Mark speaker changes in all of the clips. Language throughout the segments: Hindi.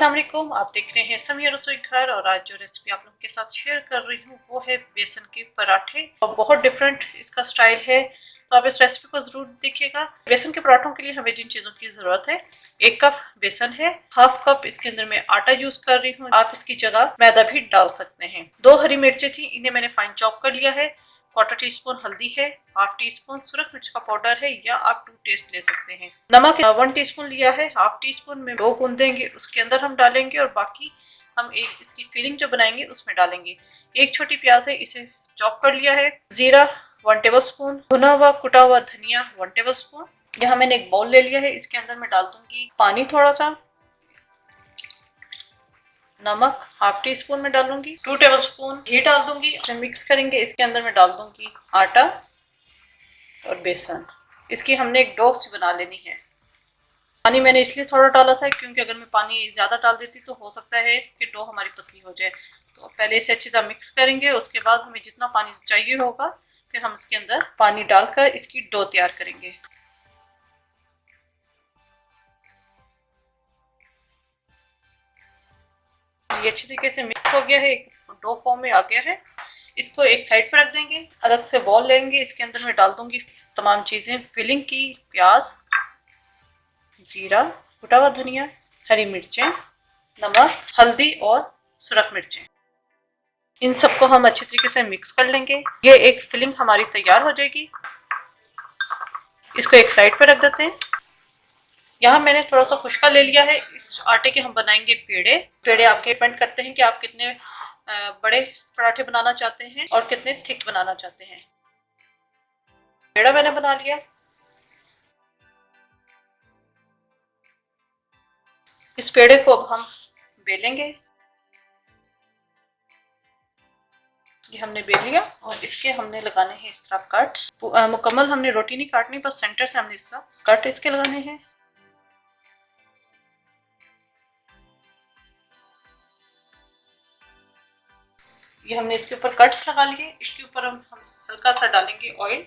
Speaker 1: अस्सलाम वालेकुम, आप देख रहे हैं समिया रसोई घर। और आज जो रेसिपी आप लोग के साथ शेयर कर रही हूँ वो है बेसन के पराठे। और बहुत डिफरेंट इसका स्टाइल है, तो आप इस रेसिपी को जरूर देखिएगा। बेसन के पराठों के लिए हमें जिन चीज़ों की ज़रूरत है, 1 कप बेसन है, हाफ कप इसके अंदर मैं आटा यूज कर रही हूँ। आप इसकी जगह मैदा भी डाल सकते हैं। 2 हरी मिर्चें थी, इन्हें मैंने फाइन चॉप कर लिया है। 1/4 टीस्पून हल्दी है, 1/2 टीस्पून सुरख मिर्च का पाउडर है, या आप 2 टेस्ट ले सकते हैं। नमक 1 टीस्पून लिया है, 1/2 टीस्पून में डो गूंदेंगे उसके अंदर हम डालेंगे, और बाकी हम एक इसकी फिलिंग जो बनाएंगे उसमें डालेंगे। 1 छोटी प्याज है, इसे चॉप कर लिया है। जीरा 1 टेबल स्पून, भुना हुआ कुटा हुआ धनिया 1 टेबल स्पून। यहाँ मैंने एक बाउल ले लिया है, इसके अंदर मैं डाल दूंगी पानी थोड़ा सा, नमक 1/2 टीस्पून में डालूंगी, 2 टेबल स्पून घी डाल दूंगी। अच्छा मिक्स करेंगे। इसके अंदर मैं डाल दूंगी आटा और बेसन। इसकी हमने एक डो सी बना लेनी है। पानी मैंने इसलिए थोड़ा डाला था क्योंकि अगर मैं पानी ज्यादा डाल देती तो हो सकता है कि डो हमारी पतली हो जाए। तो पहले इसे अच्छी तरह मिक्स करेंगे, उसके बाद हमें जितना पानी चाहिए होगा फिर हम इसके अंदर पानी डालकर इसकी डो तैयार करेंगे। ये अच्छी तरीके से मिक्स हो गया है, एक डो फॉर्म में आ गया है। इसको एक साइड पर रख देंगे। अलग से बॉल लेंगे, इसके अंदर मैं डाल दूंगी तमाम चीजें फिलिंग की, प्याज, जीरा, कुटा हुआ धनिया, हरी मिर्चें, नमक, हल्दी और सुरख मिर्चें। इन सबको हम अच्छी तरीके से मिक्स कर लेंगे। ये एक फिलिंग हमारी तैयार हो जाएगी। इसको एक साइड पर रख देते हैं। यहाँ मैंने थोड़ा सा खुशका ले लिया है। इस आटे के हम बनाएंगे पेड़े। पेड़े आपके डिपेंड करते हैं कि आप कितने बड़े पराठे बनाना चाहते हैं और कितने थिक बनाना चाहते हैं। पेड़ा मैंने बना लिया। इस पेड़े को अब हम बेलेंगे। ये हमने बेल लिया और इसके हमने लगाने हैं इस तरह कट्स। मुकम्मल हमने रोटी नहीं काटनी, बस सेंटर से हमने इसका कट इसके लगाने हैं। ये हमने इसके ऊपर कट्स लगा लिए। इसके ऊपर हम हल्का सा डालेंगे ऑयल,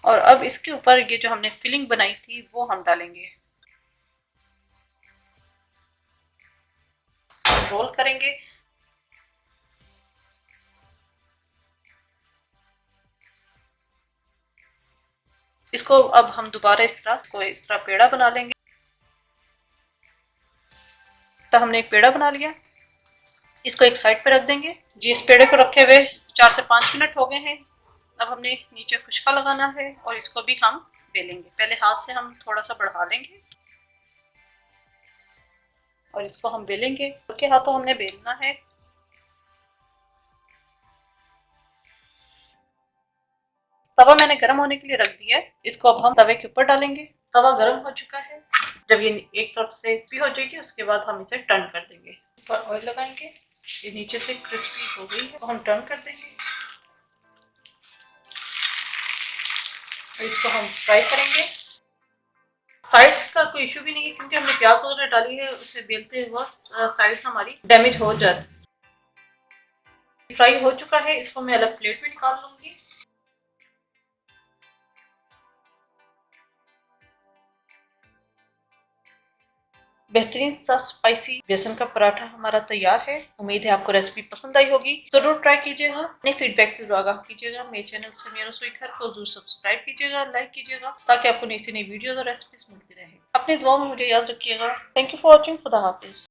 Speaker 1: और अब इसके ऊपर ये जो हमने फिलिंग बनाई थी वो हम डालेंगे। रोल करेंगे। इसको अब हम दोबारा इस तरह पेड़ा बना लेंगे। तो हमने एक पेड़ा बना लिया, इसको एक साइड पे रख देंगे। जी इस पेड़े को रखे हुए 4 से 5 मिनट हो गए हैं। अब हमने नीचे खुशका लगाना है और इसको भी हम बेलेंगे। पहले हाथ से हम थोड़ा सा बढ़ा लेंगे और इसको हम बेलेंगे। हल्के हाथों हमने बेलना है। तवा मैंने गर्म होने के लिए रख दिया है। इसको अब हम तवे के ऊपर डालेंगे। तवा गर्म हो चुका है। जब ये एक तरफ से भी हो जाएगी उसके बाद हम इसे टर्न कर देंगे। ऊपर ऑयल लगाएंगे। ये नीचे से क्रिस्पी हो गई है तो हम टर्न कर देंगे और इसको हम फ्राई करेंगे। साइड का कोई इशू भी नहीं है क्योंकि हमने प्याज वगैरह डाली है, उसे बेलते हुए साइड हमारी डैमेज हो जाती। फ्राई हो चुका है, इसको मैं अलग प्लेट में निकाल लूंगी। बेहतरीन सा स्पाइसी बेसन का पराठा हमारा तैयार है। उम्मीद है आपको रेसिपी पसंद आई होगी। जरूर ट्राई कीजिएगा। अपने फीडबैक से आगाह कीजिएगा। मेरे चैनल समिया रसोई घर को जरूर सब्सक्राइब कीजिएगा, लाइक कीजिएगा, ताकि आपको नई से नई वीडियोस और रेसिपीज मिलती रहे। अपनी दुआ में मुझे याद रखिएगा। Thank you for watching. खुदा हाफिज।